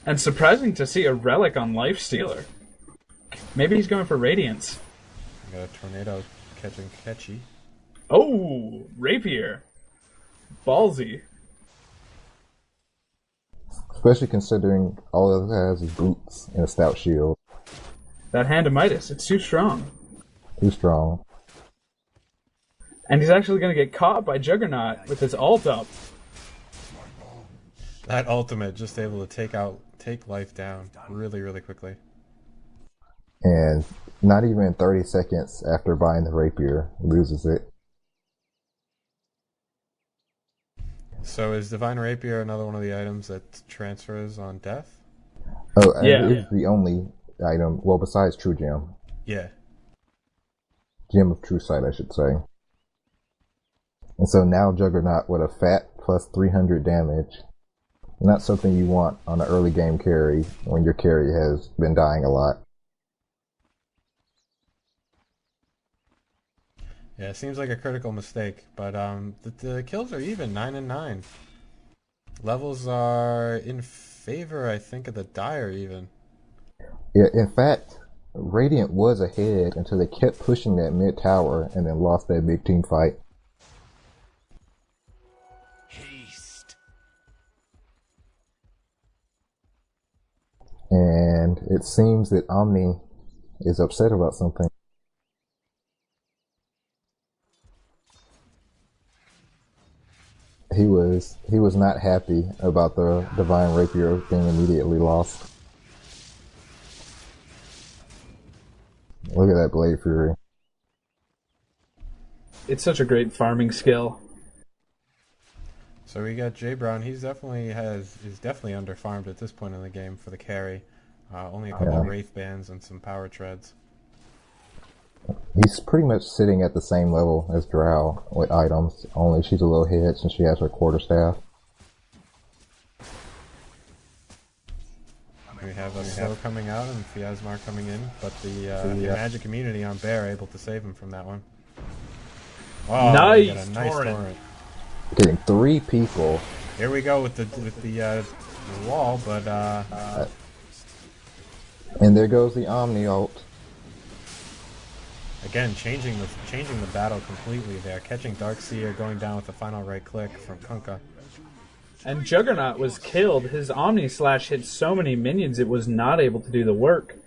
And surprising to see a relic on Lifestealer. Maybe he's going for Radiance. I got a tornado catching catchy. Oh, Rapier. Ballsy. Especially considering all it has is boots and a stout shield. That Hand of Midas, it's too strong. Too strong. And he's actually going to get caught by Juggernaut with his ult up. That ultimate just able to take life down really, really quickly. And not even 30 seconds after buying the rapier, loses it. So is Divine Rapier another one of the items that transfers on death? Oh, and Yeah. it is the only item, well, besides True Gem. Yeah. Gem of True Sight, I should say. And so now Juggernaut with a fat plus 300 damage. Not something you want on an early game carry when your carry has been dying a lot. Yeah, it seems like a critical mistake, but the kills are even, 9 and 9. Levels are in favor, I think, of the Dire even. Yeah, in fact, Radiant was ahead until they kept pushing that mid tower and then lost that big team fight. Haste. And it seems that Omni is upset about something. He was not happy about the Divine Rapier being immediately lost. Look at that Blade Fury. It's such a great farming skill. So we got Jay Brown. Is definitely under farmed at this point in the game for the carry. Only a couple of Wraith Bands and some Power Treads. He's pretty much sitting at the same level as Drow with items, only she's a little ahead since she has her quarterstaff. We have a Snow coming out and Fiasmar coming in, but the magic immunity on Bear able to save him from that one. Oh, nice, got a nice torrent. Getting 3 people. Here we go with the wall, but and there goes the Omni ult. again changing the battle completely there. Catching Darkseer, going down with the final right click from Kunkka. And Juggernaut was killed. His Omni Slash hit so many minions it was not able to do the work.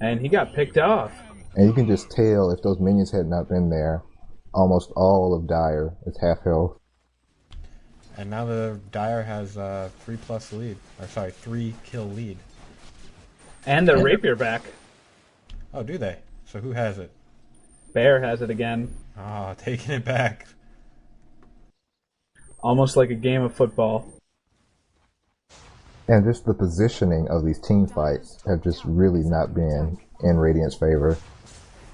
And he got picked off. And you can just tell if those minions had not been there, almost all of Dire is half health. And now the Dire has 3+ lead. Or sorry, 3 kill lead. And the Rapier back. Oh, do they? So who has it? Bear has it again. Oh, taking it back. Almost like a game of football. And just the positioning of these team fights have just really not been in Radiant's favor.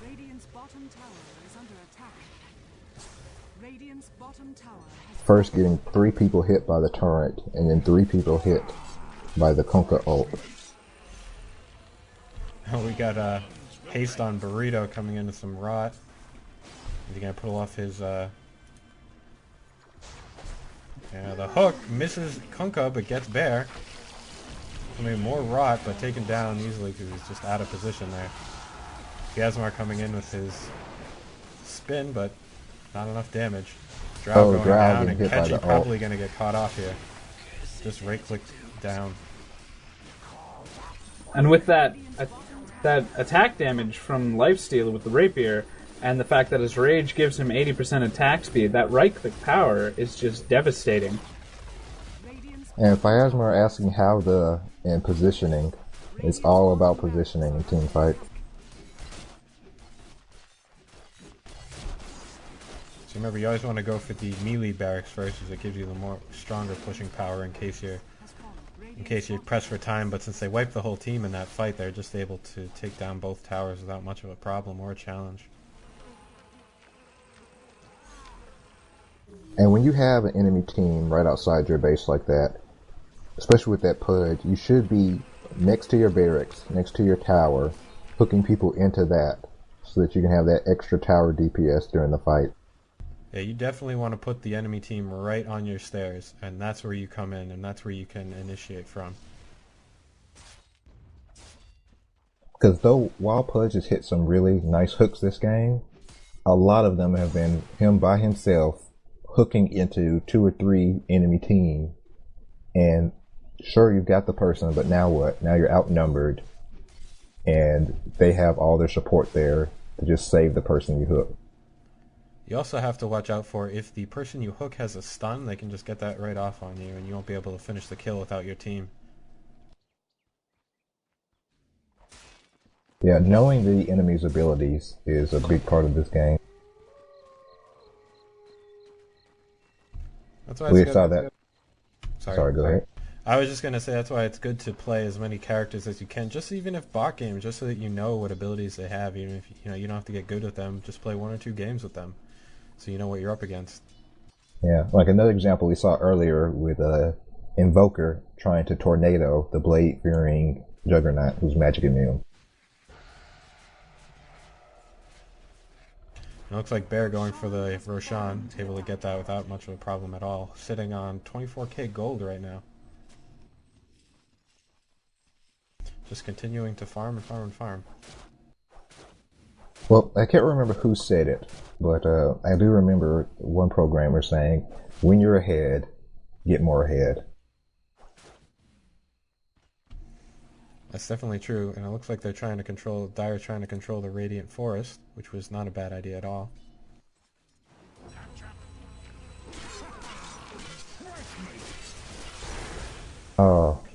Radiant's bottom tower is under attack. Radiant's bottom tower has First getting 3 people hit by the turret, and then 3 people hit by the Kunkka ult. Oh, we got haste on Burrito coming into some rot. Is he gonna pull off his yeah, the hook misses Kunkka but gets Bear. I mean, more rot, but taken down easily because he's just out of position there. Fiasmar coming in with his spin, but not enough damage. Drow going down, and Catchy probably going to get caught off here. Just right-click down. And with that attack damage from Lifesteal with the Rapier, and the fact that his Rage gives him 80% attack speed, that right-click power is just devastating. And Fiasmar asking how in positioning. It's all about positioning in team fights. So remember, you always want to go for the melee barracks first, as it gives you the more stronger pushing power in case you press for time. But since they wiped the whole team in that fight, they're just able to take down both towers without much of a problem or a challenge. And when you have an enemy team right outside your base like that, especially with that PUD, you should be next to your barracks, next to your tower, hooking people into that so that you can have that extra tower DPS during the fight. Yeah, you definitely want to put the enemy team right on your stairs, and that's where you come in, and that's where you can initiate from. Because though while Pudge has hit some really nice hooks this game, a lot of them have been him by himself hooking into 2 or 3 enemy team. And sure, you've got the person, but now what? Now you're outnumbered, and they have all their support there to just save the person you hook. You also have to watch out for if the person you hook has a stun, they can just get that right off on you, and you won't be able to finish the kill without your team. Yeah, knowing the enemy's abilities is a big part of this game. That's why We it's saw good. that. Sorry, Go ahead. I was just gonna say that's why it's good to play as many characters as you can, just even if bot games, just so that you know what abilities they have. Even if you don't have to get good with them, just play 1 or 2 games with them, so you know what you're up against. Yeah, like another example we saw earlier with Invoker trying to tornado the blade-fearing Juggernaut who's magic immune. It looks like Bear going for the Roshan, able to get that without much of a problem at all. Sitting on 24k gold right now. Just continuing to farm and farm and farm. Well, I can't remember who said it, but I do remember one programmer saying, when you're ahead, get more ahead. That's definitely true, and it looks like they're trying to control, Dire's trying to control the Radiant Forest, which was not a bad idea at all.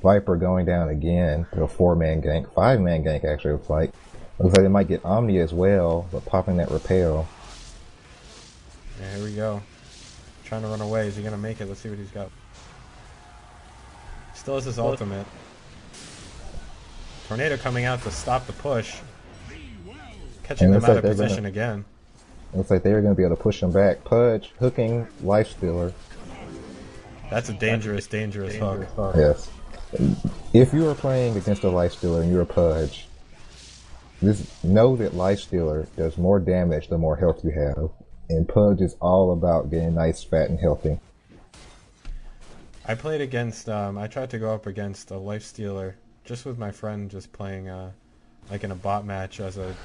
Viper going down again to a 4-man gank, 5-man gank actually looks like. Looks like they might get Omni as well, but popping that repel. Yeah, here we go. Trying to run away, is he gonna make it? Let's see what he's got. Still has his ultimate. Tornado coming out to stop the push. Catching them out of position again. Looks like they're going to be able to push them back. Pudge, hooking, Lifestealer. That's a dangerous, dangerous hook. Yes. If you are playing against a Lifestealer and you're a Pudge, know that Lifestealer does more damage the more health you have. And Pudge is all about getting nice, fat, and healthy. I played against, I tried to go up against a Lifestealer just with my friend, just playing like in a bot match as a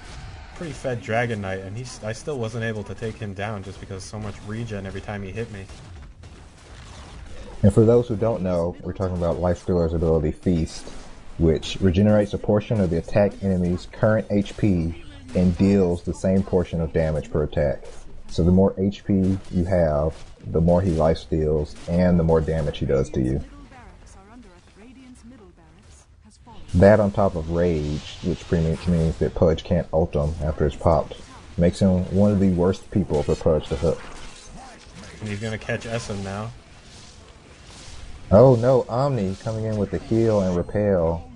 pretty fed Dragon Knight, and I still wasn't able to take him down just because so much regen every time he hit me. And for those who don't know, we're talking about Lifestealer's ability Feast, which regenerates a portion of the attacked enemy's current HP and deals the same portion of damage per attack. So the more HP you have, the more he lifesteals and the more damage he does to you. That on top of Rage, which pretty much means that Pudge can't ult him after it's popped, makes him one of the worst people for Pudge to hook. And he's going to catch Essam now. Oh no, Omni coming in with the heal and repel.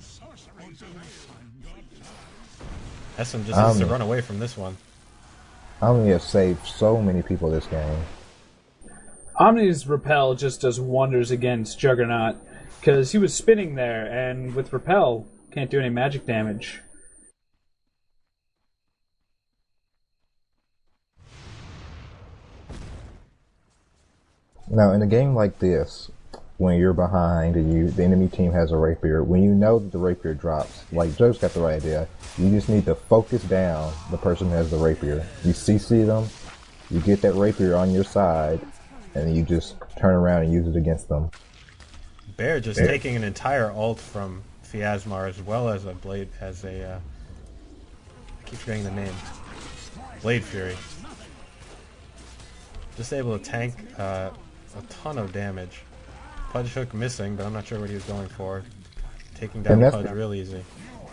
Essam just needs to run away from this one. Omni has saved so many people this game. Omni's repel just does wonders against Juggernaut, because he was spinning there, and with repel, can't do any magic damage. Now, in a game like this, when you're behind and the enemy team has a rapier, when you know that the rapier drops, like Joe's got the right idea, you just need to focus down the person who has the rapier. You CC them, you get that rapier on your side, and you just turn around and use it against them. Bear just taking an entire ult from Fiasmar as well as a Blade, as a, I keep forgetting the name, Blade Fury. Just able to tank a ton of damage. Pudge hook missing, but I'm not sure what he was going for. Taking down Pudge real easy.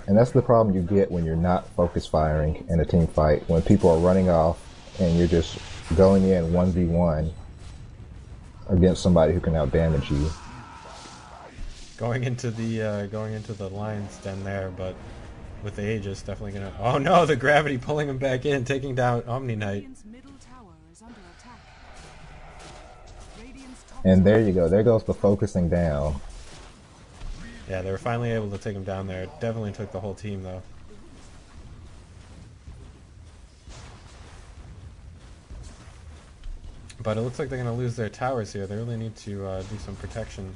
And that's the problem you get when you're not focus firing in a team fight. When people are running off and you're just going in 1v1 against somebody who can outdamage you. Going into the lion's den there, but with the Aegis definitely gonna. Oh no, the gravity pulling him back in, taking down Omni Knight. And there you go. There goes the focusing down. Yeah, they were finally able to take him down there. It definitely took the whole team though. But it looks like they're gonna lose their towers here. They really need to do some protection.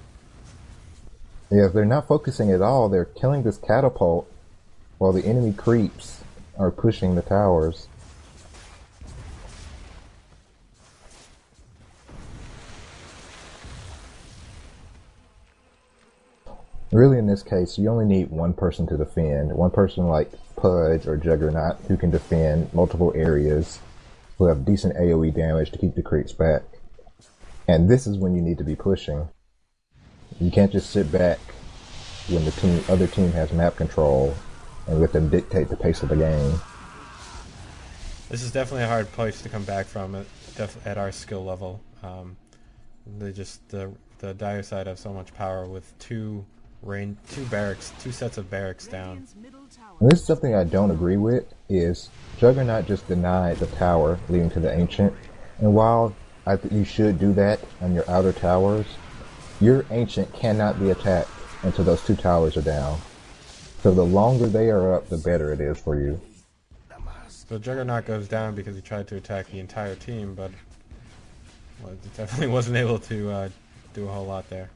Yeah, if they're not focusing at all, they're killing this catapult while the enemy creeps are pushing the towers. Really, in this case, you only need one person to defend. One person like Pudge or Juggernaut who can defend multiple areas, who have decent AoE damage to keep the creeps back. And this is when you need to be pushing. You can't just sit back when the other team has map control and let them dictate the pace of the game. This is definitely a hard place to come back from at our skill level. The dire side have so much power with two sets of barracks down. And this is something I don't agree with, is Juggernaut just denied the tower leading to the Ancient. And while I think you should do that on your outer towers, your Ancient cannot be attacked until those two towers are down. So the longer they are up, the better it is for you. So Juggernaut goes down because he tried to attack the entire team, but it definitely wasn't able to do a whole lot there.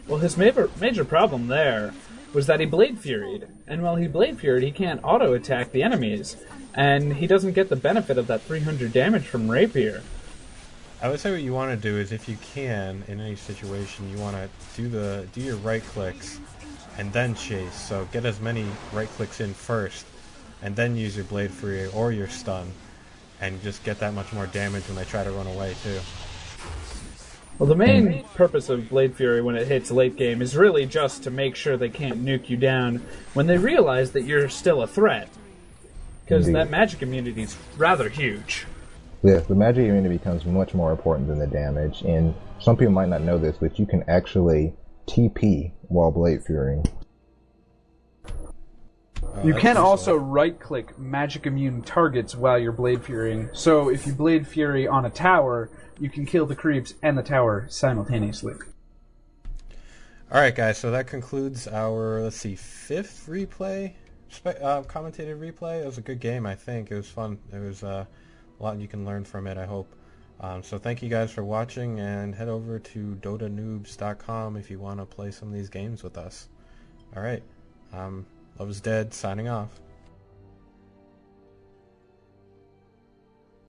Well, his major problem there was that he Blade Furied, and while he Blade Furied, he can't auto-attack the enemies, and he doesn't get the benefit of that 300 damage from Rapier. I would say what you want to do is, if you can, in any situation, you want to do your right clicks and then chase. So get as many right clicks in first, and then use your Blade Fury or your stun, and just get that much more damage when they try to run away too. Well, the main purpose of Blade Fury when it hits late game is really just to make sure they can't nuke you down when they realize that you're still a threat. Because that magic immunity is rather huge. Yes, the magic immunity becomes much more important than the damage, and some people might not know this, but you can actually TP while Blade Furying. You can also right-click magic immune targets while you're Blade Furying. So if you Blade Fury on a tower, you can kill the creeps and the tower simultaneously. Alright guys, so that concludes our, fifth replay, commentated replay. It was a good game, I think. It was fun. It was a lot you can learn from it, I hope. So thank you guys for watching, and head over to dotanoobs.com if you want to play some of these games with us. Alright, Love is Dead, signing off.